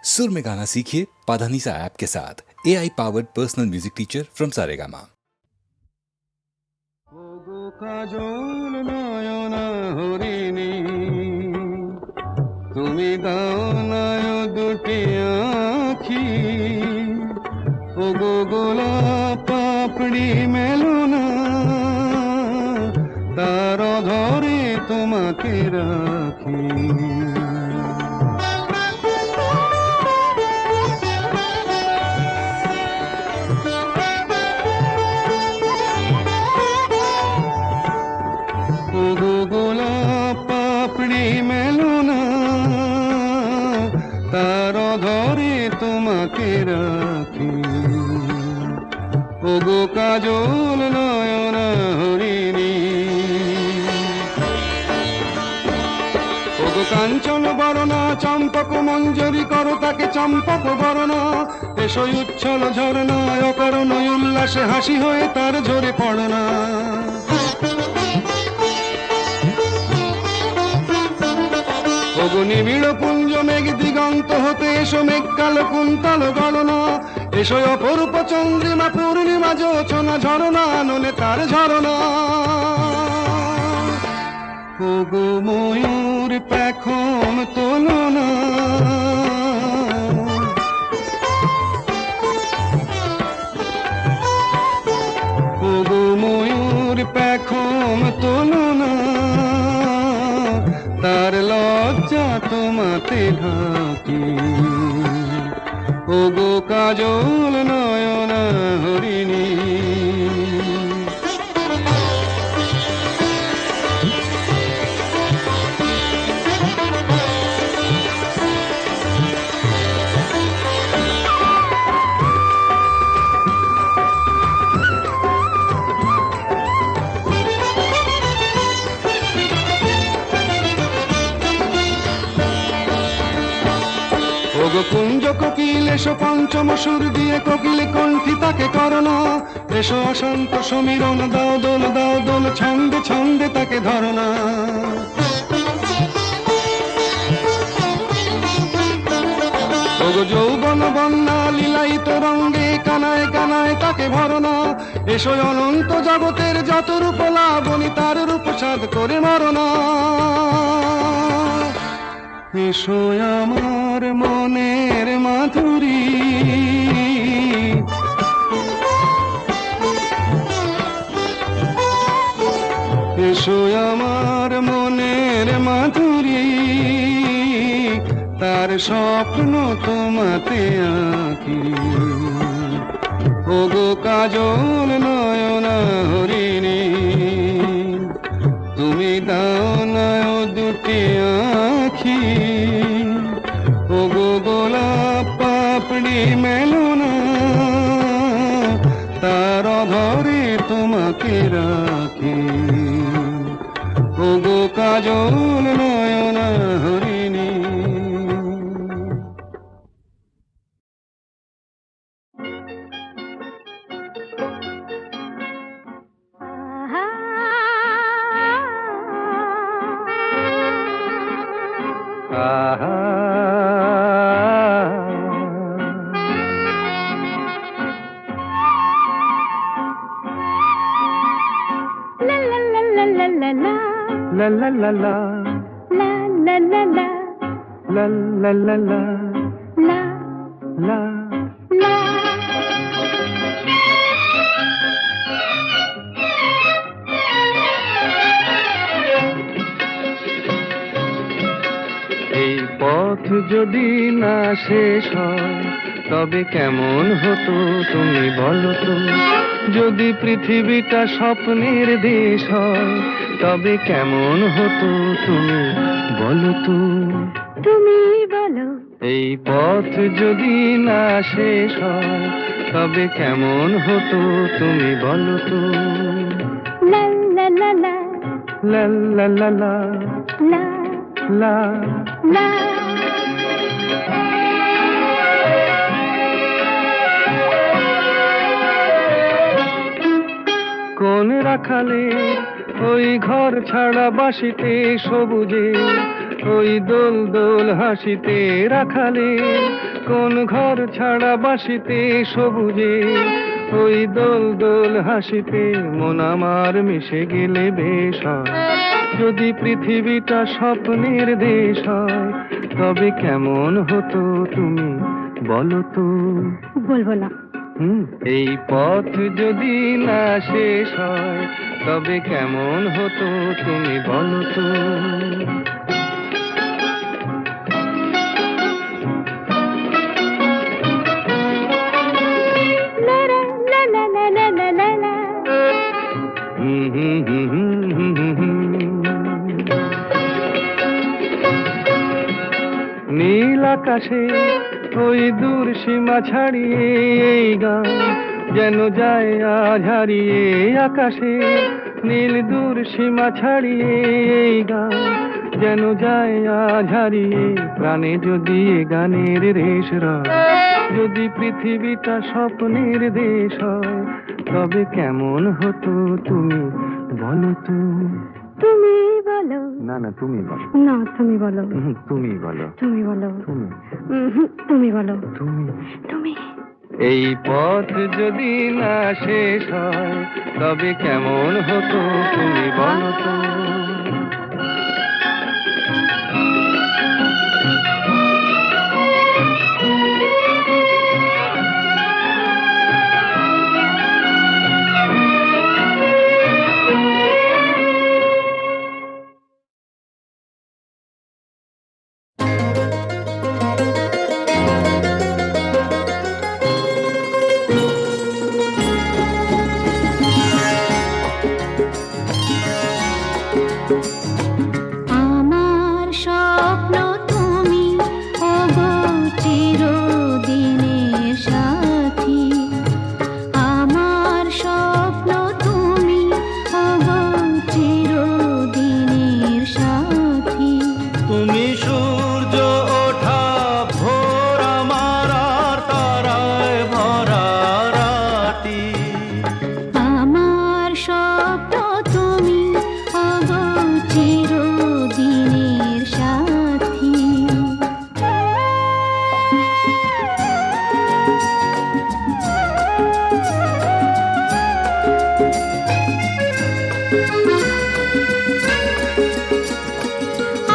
सुर में गाना सीखिए पाधानीसा ऐप के साथ AI powered personal music teacher from Saregama. কাজল নয়ন হরিণী তুমি দাও নয় দুটি আখি ও গো গোলাপ পাপড়ি মেলো না তার ধরে তোমাকে রাখি তার ধরে তোমাকে রাখি ওগো কাজল নয়ন হরিণী ওগো কাঞ্চন বরণা চম্পক মঞ্জরি করো তাকে চম্পক বরণা এসো উচ্ছল ঝরনা অকারণ উল্লাসে হাসি হয়ে তার ঝরে পড়না ওগো নিবিড় পুঞ্জ মেঘ দিগন্ত হতে এসো মেঘ কালো কুন্তল গণনা এসো অপরূপ চন্দ্রিমা পূর্ণিমা যোচনা ঝরনা নলে তার ঝরনা ওগো ময়ূর পেখম তোলনা ওগো ময়ূর পেখম তোলনা তার লজ্জা তোমাতে ঢাকি ওগো কাজল নয়ন হরিণী ওগো কুঞ্জ কোকিল এসো পঞ্চম সুর দিয়ে কোকিল কণ্ঠী তাকে করোনা এসো অশান্ত সমীরণ দাও দোল ছন্দে ছন্দে তাকে ধরনা ওগো যৌবন বন্যা লীলায়িত রঙ্গে কানায় কানায় তাকে ভরনা এসো অনন্ত জগতের যত রূপ লাবণী তার রূপ সাধ করে মরনা এসো আমার মনের মাধুরী এসো আমার মনের মাধুরী তার স্বপ্ন তোমাতে আঁকি ওগো কাজল নয়ন হরিণী তুমি দাও নয় দুটি আখি ওগো গোলাপ পাপড়ি মেলো না তার ধরে তোমাকে রাখি ওগো কাজল নয়ন হরিণী La la la la la la la la la la la la la la la এই পথ যদি না শেষ হয় তবে কেমন হতো তুমি বলো তো যদি পৃথিবীটা স্বপ্নের দেশ হয় তবে কেমন হতো তুমি বলো তো তুমি বলো এই পথ যদি না শেষ হয় তবে কেমন হতো তুমি বলো তো লা লা লা লা লা লা লা লা লা লা লা কোন রাখালে ওই ঘর ছাড়া বাসিতে সবুজে ওই দোল দোল হাসিতে রাখালে, কোন ঘর ছাড়া বাসিতে সবুজে, ওই দোল দোল হাসিতে মন আমার মিশে গেলে বেশ হয়। যদি পৃথিবীটা স্বপ্নের দেশ হয়, তবে কেমন হতো তুমি বলো তো? বলবো না। এই পথ যদি না শেষ হয়, তবে কেমন হতো তুমি বলো তো? লা লা লা লা লা লা লা লা। নীল আকাশে ওই দূর সীমা ছাড়িয়ে এই গান যেন যায় আজ হারিয়ে। আকাশে নীল দূর সীমা ছাড়িয়ে এই গান যেন যায় আজ হারিয়ে। প্রাণে যদি এ গানের রেশ রয়, যদি পৃথিবীটা স্বপ্নের দেশ হয়, তবে কেমন হতো তুমি বলো তো? তুমি বলো। না না, তুমি বলো। না, তুমি বলো। তুমি বলো। তুমি বলো। তুমি তুমি বলো। তুমি তুমি। এই পথ যদি না শেষ হয়, তবে কেমন হতো তুমি বলো তো? আমার স্বপ্ন তুমি, ওগো চিরদিনের সাথী। আমার স্বপ্ন তুমি, ওগো চিরদিনের সাথী। তুমি সূর্য ওঠা ভোর আমার আর তারায় ভরা রাতি। আমার স্বপ্ন তুমি, ওগো চিরদিনের সাথী।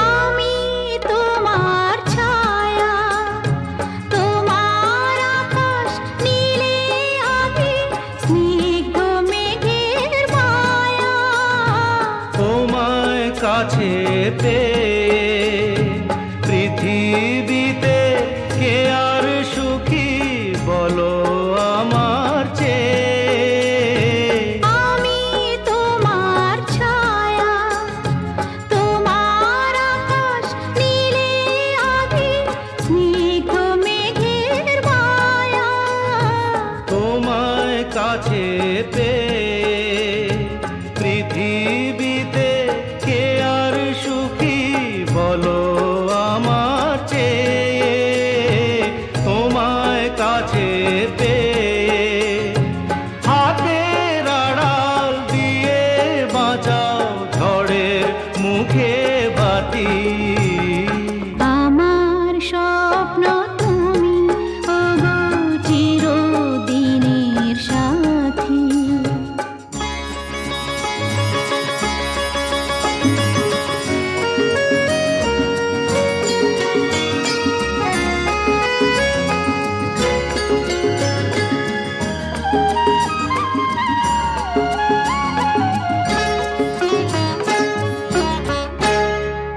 আমি তোমার ছায়া, তোমার আকাশ নীলে আভি, স্নিগ্ধ মেঘের মায়া। তোমায় কাছে পেয়ে পৃথিবীতে কে আর সুখী বলো আমার চেয়ে? আমি তোমার ছায়া, তোমার আকাশ নীলে আভি, স্নিগ্ধ মেঘের মায়া। তোমায় কাছে পেয়ে পৃথিবীতে কে আর সুখী বলো আমার চেয়ে? তোমায় কাছে পেয়ে হাতের আড়াল দিয়ে বাঁচাও ঝড়ের মুখে বাতি। আমার স্বপ্ন তুমি, ওগো চিরদিনের সাথী।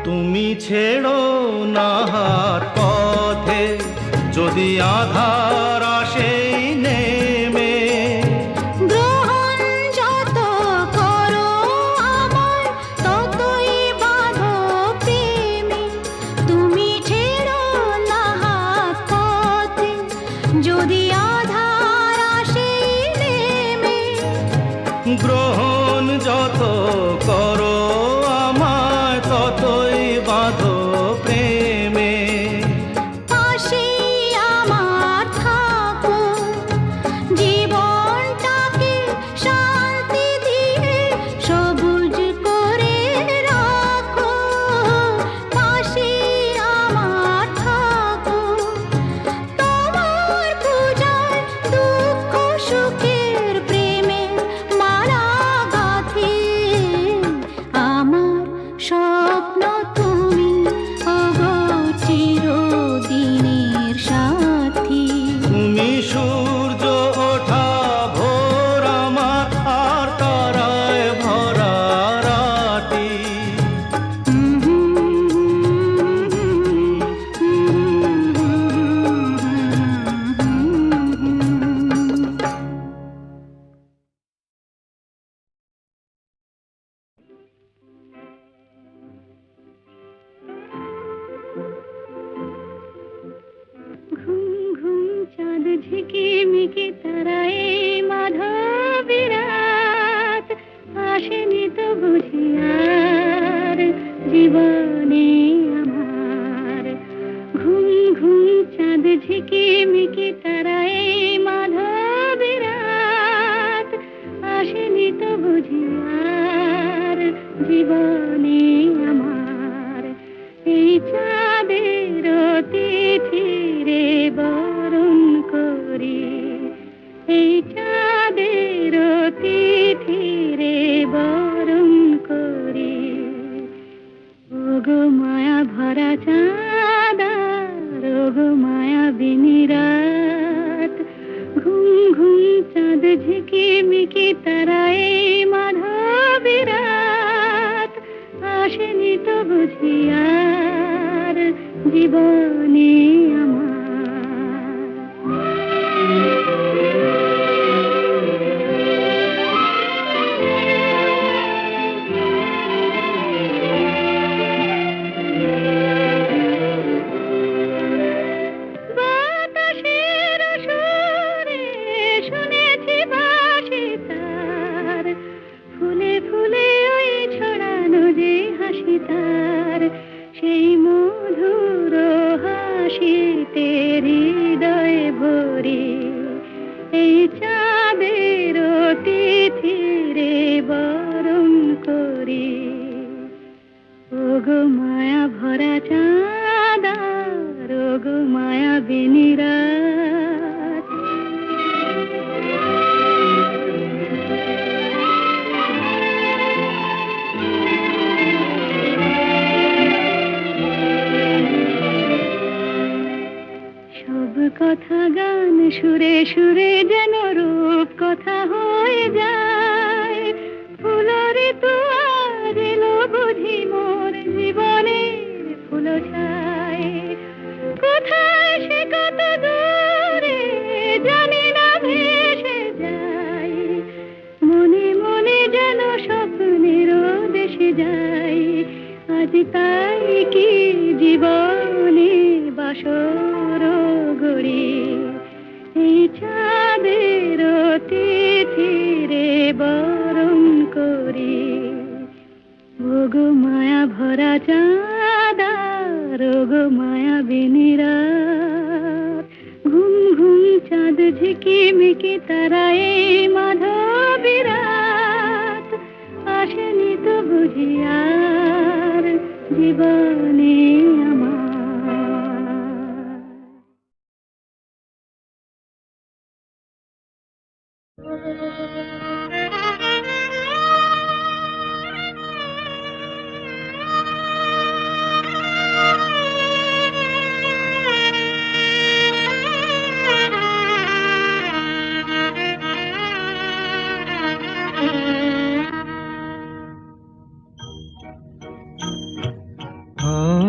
তুমি ছেড়ো না হাত পথে, যদি আধার আসে নেমে। গ্রহণ যত করো আমার, ততই বাঁধো প্রেমে। তুমি ছেড়ো না হাত পথে, যদি আধার আসে নেমে। গ্রহণ যত করো আমায়, ততই বাঁধো প্রেমে। পাশে আমার থাকো, জীবনটাকে শান্তি দিয়ে সবুজ করে রাখো। পাশে ঝিকিমিকি তারায় মাধবী রাত, আসেনি তো বুঝি আর জীবনে আমার। ঘুম ঘুম চাঁদ ঝিকিমিকি তারায় মাধবী রাত, আসেনি তো বুঝি আর জীবনে আমার। এই চাঁদের তিথিরে বরণ করি, এই চাঁদের তিথিরে বরণ করি। ওগো মায়া ভরা চাঁদ, ওগো মায়াবিনী রাত, ঘুম ঘুম চাঁদ ঝিকিমিকি তারায় মাধবী রাত, আসেনি তো বুঝি আর জীবনে আমার। বাতাসের সুরে শুনেছি ভাসে তার, ফুলে ফুলে ওই ছড়ানো যে হাসি তার, সেই মধুর হাসিতে হৃদয় ভরে। এই চাঁদের তিথিরে বরণ করি, ওগো মায়া ভরা চাঁদ, ওগো মায়াবিনী রাত। সব কথা গান সুরে সুরে যেন রূপ কথা হয়ে যায়। ফুলরে তো আজ এলো বুঝি মোর জীবনের ফুল ছায়। কোথায় সে কত দূরে জানি না ভেসে যায়, মনে মনে যেন স্বপ্নের দেশে যাই। আজ তাই কি জীবনে বাসর গড়ি, এই চাঁদের তিথিরে বরণ করি। ওগো মায়া ভরা চাঁদ, ওগো মায়াবিনী রাত, ঘুম ঘুম চাঁদ ঝিকিমিকি তারায় মাধবী রাত, আসেনি তো বুঝি আর জীবনে আমার।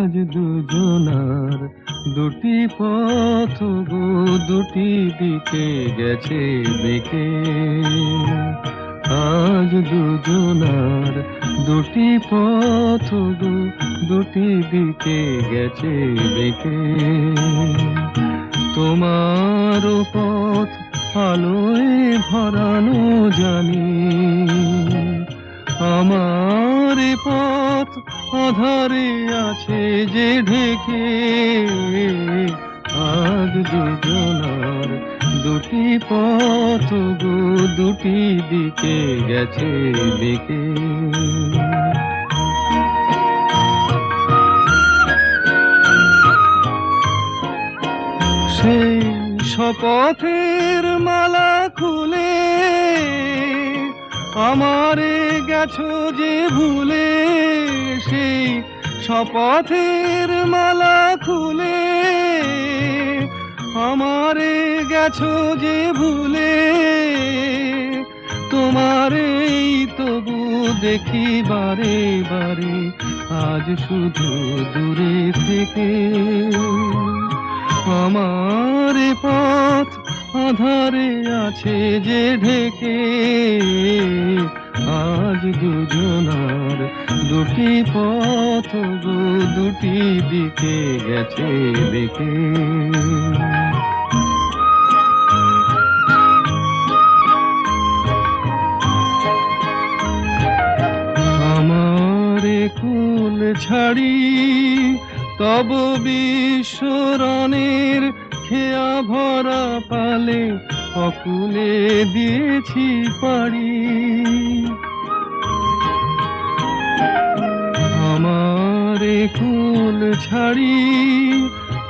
আজ দুজনার দুটি পথ গো দুটি দিকে গেছে বেঁকে। আজ দুজনার দুটি পথ গো দুটি দিকে গেছে বেঁকে। তোমার পথ আলোয় ভরানো জানি, আমার পথ আধারে আছে যে ঢেকে। আজ দুজনার দুটি পথ গো দুটি দিকে গেছে বেঁকে। সেই শপথের মালা খুলে আমারে গেছো যে ভুলে। সেই শপথের মালা খুলে আমারে গেছো যে ভুলে। তোমারেই তবু দেখি বারে বারে আজ শুধু দূরে থেকে। আমার পথ আধারে আছে যে ঢেকে। আজ দুজনার দুটি পথ গো দুটি দিকে গেছে বেঁকে। ছাড়ি তব বিশ্বরণের খেয়া ভরা পালে অকুলে দিয়েছি পাড়ি। আমারে কুল ছাড়ি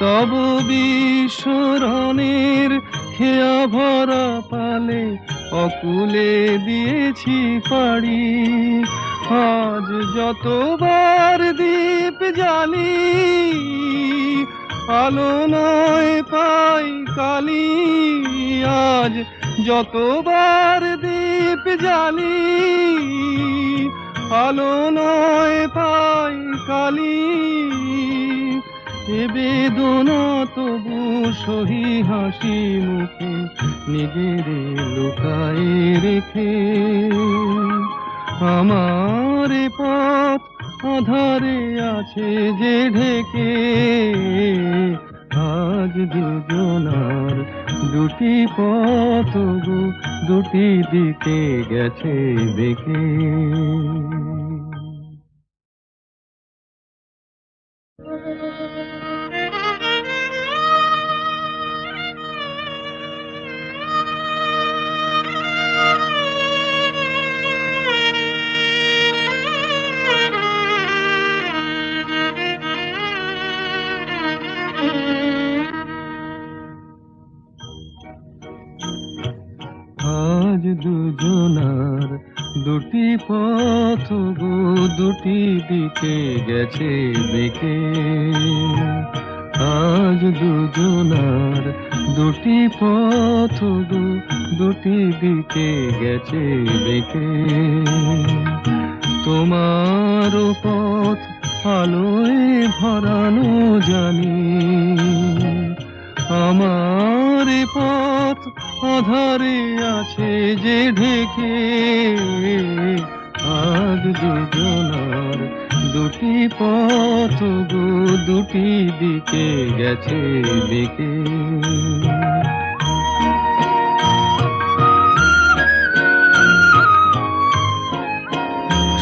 তব বিশ্বরণের খেয়া ভরা পালে অকুলে দিয়েছি পাড়ি। আজ যতবার দীপ জ্বালি আলো নয় পাই কালি। আজ যতবার দীপ জ্বালি আলো নয় পাই কালি। এ বেদনা তবু সহি হাসি মুখে নিজের লুকায়ে রেখে। আমার পথ আধারে আছে যে ঢেকে। আজ দুজনার দুটি পথ গো দুটি দিকে গেছে দেখে। আজ দুজনার দুটি পথ গো দুটি দিকে গেছে দেখে। আজ দুজনার দুটি পথ গো দুটি দিকে গেছে দেখে। তোমার পথ আলোয় ভরানো জানি, আমার পথ আধারে আছে যে ঢেকে। আজ দুজনার দুটি পথ গো দুটি দিকে গেছে দেখে।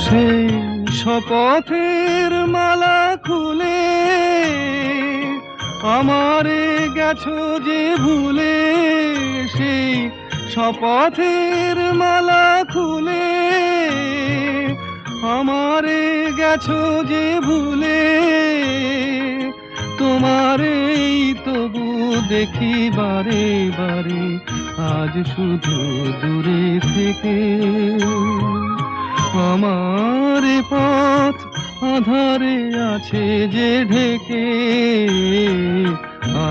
সেই শপথের মালা খুলে আমারে গেছো যে ভুলে। সেই শপথের মালা খুলে আমারে গেছো যে ভুলে। তোমারেই তবু দেখি বারে বারে আজ শুধু দূরে থেকে। আমার পথ আধারে আছে যে ঢেকে।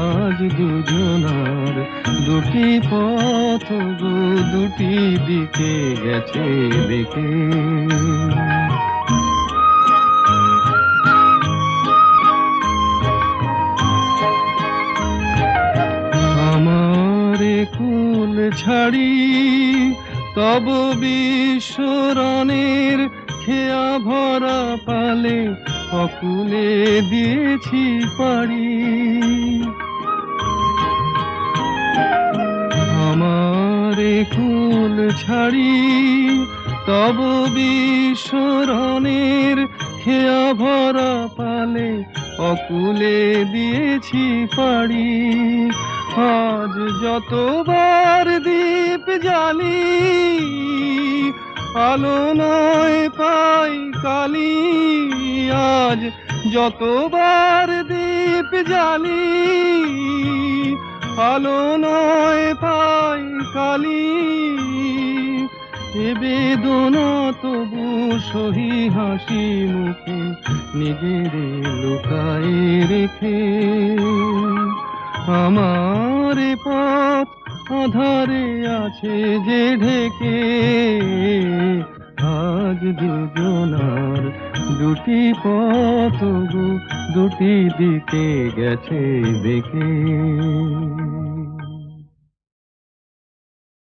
আজ দুজনার দুটি পথ গো দুটি দিকে গেছে দেখে। আমারে কুল ছাড়ি তব বিশ্বরণের খেয়া ভরা পালে অকুলে দিয়েছি পাড়ি। আমারে কুল ছাড়ি তব বিশ্বরণের খেয়া ভরা পালে অকুলে দিয়েছি পাড়ি। আজ যতবার দীপ জ্বালি আলো নয় পাই কালি। আজ যতবার দীপ জ্বালি আলো নয় পাই কালি। এ বেদনা তবু সহি হাসি মুখে নিজের লুকায়ে রেখে। আমার পথ আধারে আছে যে ঢেকে। আজ দুজনার দুটি পথ গো দুটি দিকে গেছে দেখে।